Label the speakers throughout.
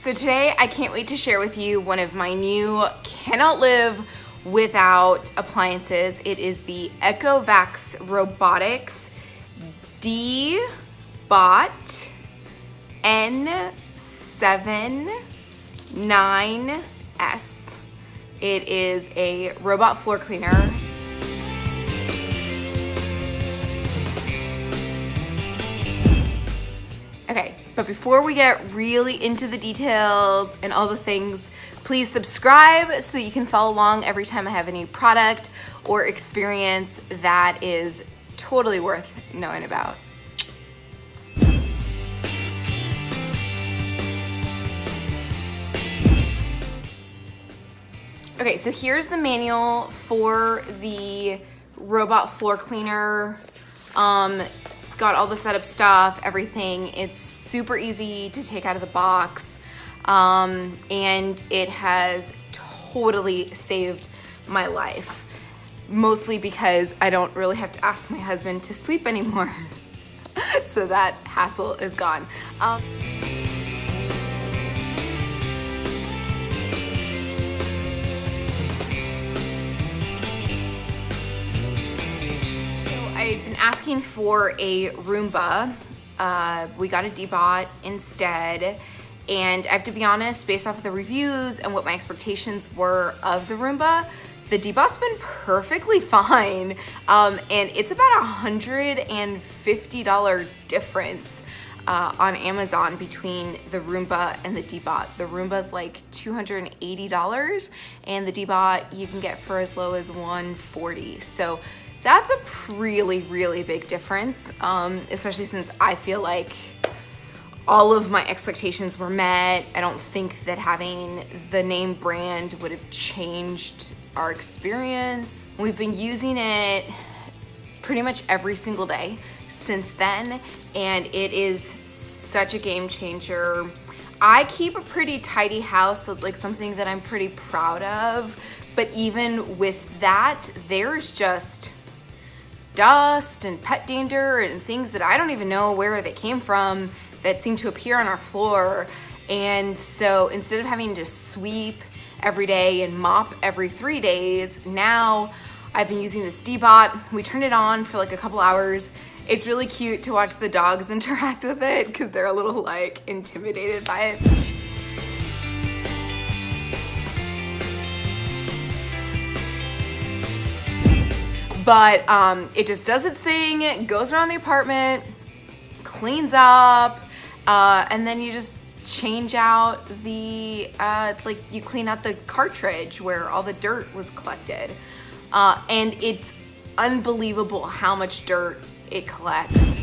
Speaker 1: So today I can't wait to share with you one of my new cannot live without appliances. It is the Ecovacs Robotics Deebot N79S. It is a robot floor cleaner. Okay, but before we get really into the details and all the things, please subscribe so you can follow along every time I have a new product or experience that is totally worth knowing about. Okay, so here's the manual for the robot floor cleaner. It's got all the setup stuff, everything. It's super easy to take out of the box. And it has totally saved my life. Mostly because I don't really have to ask my husband to sweep anymore. So that hassle is gone. I've been asking for a Roomba. We got a Deebot instead. And I have to be honest, based off of the reviews and what my expectations were of the Roomba, the Deebot's been perfectly fine. And it's about $150 difference on Amazon between the Roomba and the Deebot. The Roomba's like $280 and the Deebot you can get for as low as $140. So that's a really big difference, especially since I feel like all of my expectations were met. I don't think that having the name brand would have changed our experience. We've been using it pretty much every single day since then, and it is such a game changer. I keep a pretty tidy house, so it's like something that I'm pretty proud of, but even with that, there's just dust and pet dander and things that I don't even know where they came from that seem to appear on our floor. And so instead of having to sweep every day and mop every 3 days, now I've been using this Deebot. We turn it on for like a couple hours. It's really cute to watch the dogs interact with it because they're a little like intimidated by it. But it just does its thing, it goes around the apartment, cleans up, and then you just change out the, like you clean out the cartridge where all the dirt was collected. And it's unbelievable how much dirt it collects.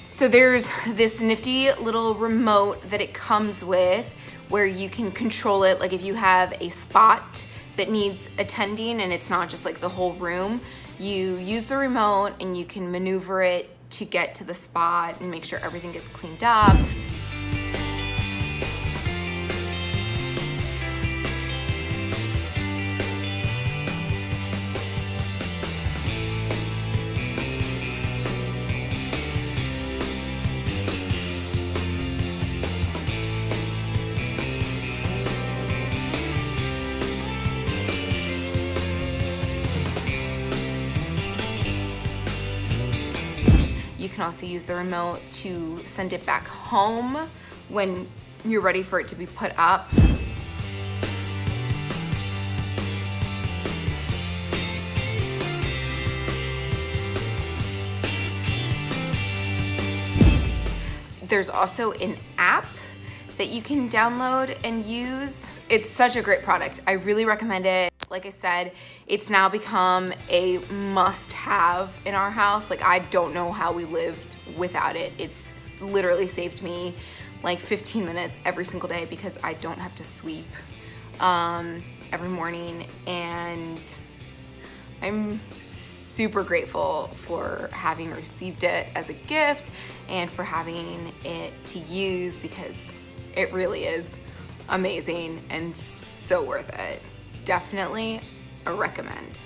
Speaker 1: So there's this nifty little remote that it comes with where you can control it. Like if you have a spot that needs attending and it's not just like the whole room, you use the remote and you can maneuver it to get to the spot and make sure everything gets cleaned up. You can also use the remote to send it back home when you're ready for it to be put up. There's also an app that you can download and use. It's such a great product. I really recommend it. Like I said, it's now become a must-have in our house. Like, I don't know how we lived without it. It's literally saved me like 15 minutes every single day because I don't have to sweep every morning, and I'm super grateful for having received it as a gift and for having it to use, because it really is amazing and so worth it. Definitely a recommend.